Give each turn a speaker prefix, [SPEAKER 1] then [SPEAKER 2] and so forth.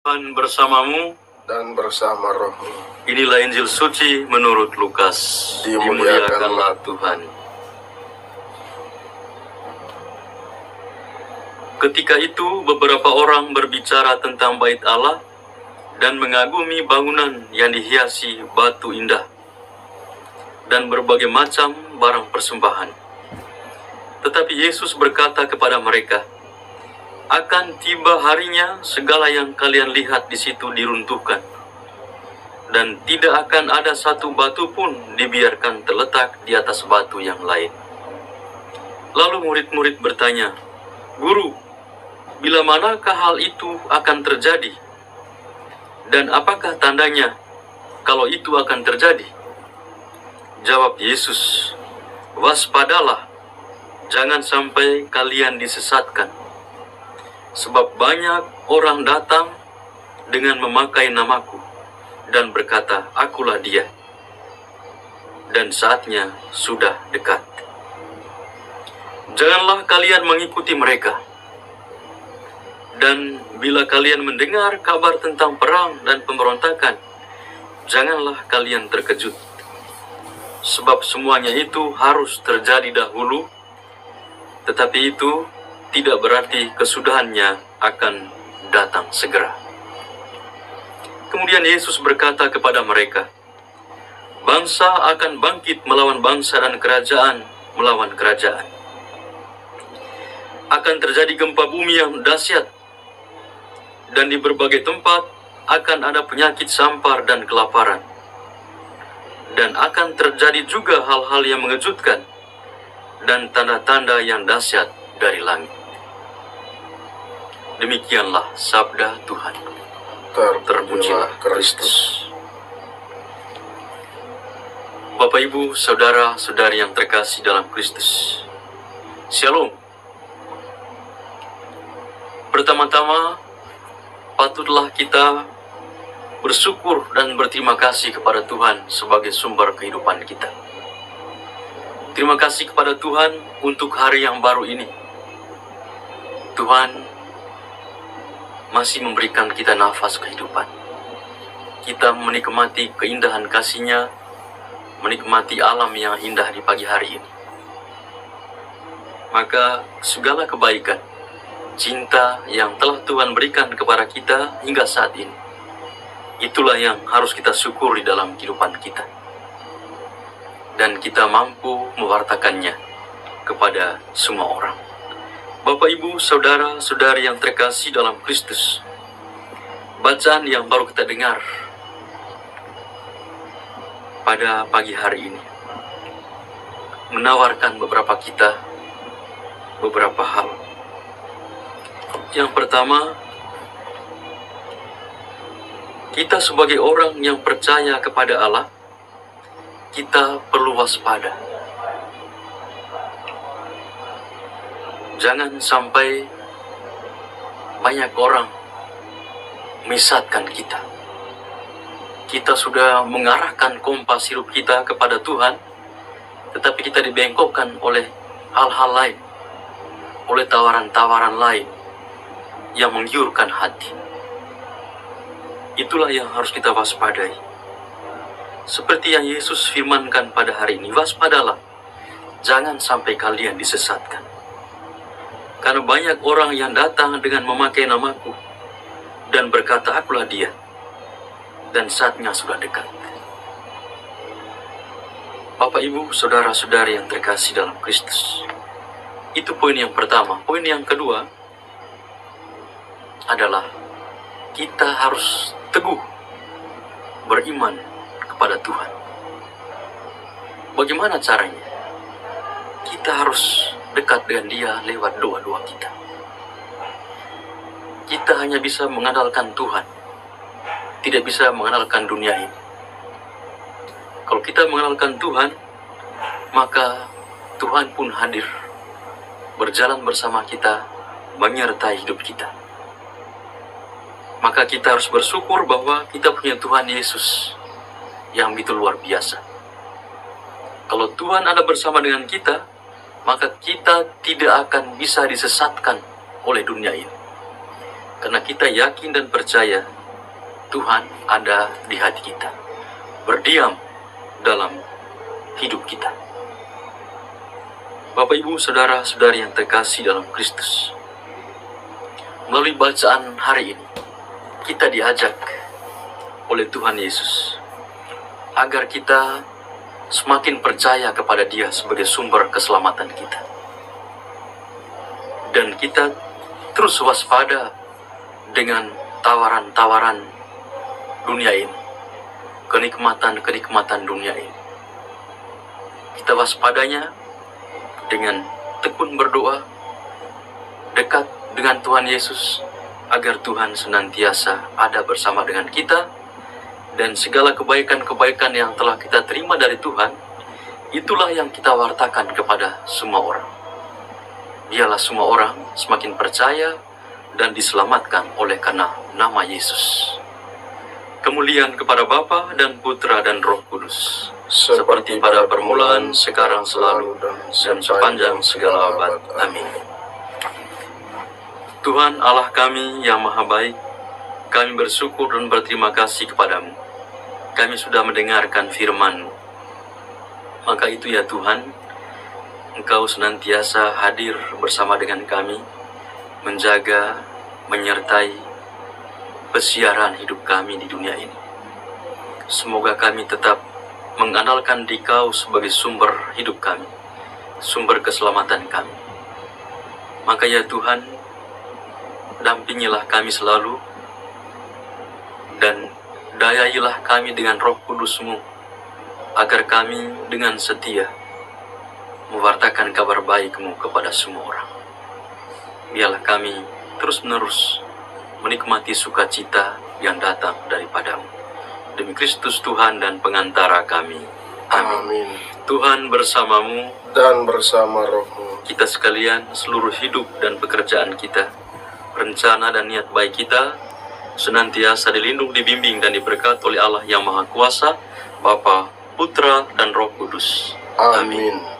[SPEAKER 1] Tuhan bersamamu
[SPEAKER 2] dan bersama rohmu.
[SPEAKER 1] Inilah Injil suci menurut Lukas. Dimuliakanlah Tuhan. Ketika itu beberapa orang berbicara tentang bait Allah dan mengagumi bangunan yang dihiasi batu indah dan berbagai macam barang persembahan. Tetapi Yesus berkata kepada mereka, akan tiba harinya segala yang kalian lihat di situ diruntuhkan, dan tidak akan ada satu batu pun dibiarkan terletak di atas batu yang lain. Lalu murid-murid bertanya, Guru, bila manakah hal itu akan terjadi? Dan apakah tandanya kalau itu akan terjadi? Jawab Yesus, waspadalah, jangan sampai kalian disesatkan. Sebab banyak orang datang dengan memakai namaku dan berkata, akulah dia. Dan saatnya sudah dekat. Janganlah kalian mengikuti mereka. Dan bila kalian mendengar kabar tentang perang dan pemberontakan, janganlah kalian terkejut. Sebab semuanya itu harus terjadi dahulu, tetapi itu tidak berarti kesudahannya akan datang segera. Kemudian Yesus berkata kepada mereka, bangsa akan bangkit melawan bangsa dan kerajaan melawan kerajaan. Akan terjadi gempa bumi yang dahsyat, dan di berbagai tempat akan ada penyakit sampar dan kelaparan. Dan akan terjadi juga hal-hal yang mengejutkan dan tanda-tanda yang dahsyat dari langit. Demikianlah sabda Tuhan. Terpujilah Kristus. Bapak, Ibu, saudara-saudari yang terkasih dalam Kristus, Shalom. Pertama-tama, patutlah kita bersyukur dan berterima kasih kepada Tuhan sebagai sumber kehidupan kita. Terima kasih kepada Tuhan untuk hari yang baru ini. Tuhan masih memberikan kita nafas kehidupan. Kita menikmati keindahan kasih-Nya, menikmati alam yang indah di pagi hari ini. Maka segala kebaikan, cinta yang telah Tuhan berikan kepada kita hingga saat ini, itulah yang harus kita syukuri dalam kehidupan kita. Dan kita mampu mewartakannya kepada semua orang. Bapak, Ibu, saudara-saudari yang terkasih dalam Kristus, bacaan yang baru kita dengar pada pagi hari ini menawarkan beberapa hal. Yang pertama, kita sebagai orang yang percaya kepada Allah, kita perlu waspada. Jangan sampai banyak orang menyesatkan kita. Kita sudah mengarahkan kompas hidup kita kepada Tuhan, tetapi kita dibengkokkan oleh hal-hal lain, oleh tawaran-tawaran lain yang menggiurkan hati. Itulah yang harus kita waspadai. Seperti yang Yesus firmankan pada hari ini, waspadalah, jangan sampai kalian disesatkan. Karena banyak orang yang datang dengan memakai namaku dan berkata, akulah dia. Dan saatnya sudah dekat. Bapak, Ibu, saudara-saudari yang terkasih dalam Kristus. Itu poin yang pertama. Poin yang kedua adalah kita harus teguh beriman kepada Tuhan. Bagaimana caranya? Kita harus dekat dengan Dia lewat doa-doa kita. Kita hanya bisa mengandalkan Tuhan, tidak bisa mengandalkan dunia ini. Kalau kita mengandalkan Tuhan, maka Tuhan pun hadir, berjalan bersama kita, menyertai hidup kita. Maka kita harus bersyukur bahwa kita punya Tuhan Yesus yang begitu luar biasa. Kalau Tuhan ada bersama dengan kita, maka kita tidak akan bisa disesatkan oleh dunia ini. Karena kita yakin dan percaya Tuhan ada di hati kita, berdiam dalam hidup kita. Bapak, Ibu, saudara-saudari yang terkasih dalam Kristus, melalui bacaan hari ini, kita diajak oleh Tuhan Yesus agar kita semakin percaya kepada Dia sebagai sumber keselamatan kita. Dan kita terus waspada dengan tawaran-tawaran dunia ini, kenikmatan-kenikmatan dunia ini. Kita waspadanya dengan tekun berdoa, dekat dengan Tuhan Yesus, agar Tuhan senantiasa ada bersama dengan kita, dan segala kebaikan-kebaikan yang telah kita terima dari Tuhan, itulah yang kita wartakan kepada semua orang. Biarlah semua orang semakin percaya dan diselamatkan oleh karena nama Yesus. Kemuliaan kepada Bapa dan Putra dan Roh Kudus, seperti pada permulaan, sekarang, selalu, dan sepanjang segala abad. Amin. Tuhan Allah kami yang maha baik, kami bersyukur dan berterima kasih kepadamu. Kami sudah mendengarkan firman-Mu. Maka itu ya Tuhan, Engkau senantiasa hadir bersama dengan kami, menjaga, menyertai pesiaran hidup kami di dunia ini. Semoga kami tetap mengandalkan Dikau sebagai sumber hidup kami, sumber keselamatan kami. Maka ya Tuhan, dampingilah kami selalu, dan dayailah kami dengan Roh Kudus-Mu, agar kami dengan setia mewartakan kabar baik-Mu kepada semua orang. Biarlah kami terus-menerus menikmati sukacita yang datang daripada-Mu. Demi Kristus Tuhan dan pengantara kami. Amin.
[SPEAKER 2] Amin.
[SPEAKER 1] Tuhan bersamamu,
[SPEAKER 2] Dan bersama rohmu,
[SPEAKER 1] kita sekalian, seluruh hidup dan pekerjaan kita, rencana dan niat baik kita, senantiasa dilindung, dibimbing, dan diberkati oleh Allah yang Maha Kuasa, Bapa, Putra, dan Roh Kudus.
[SPEAKER 2] Amin.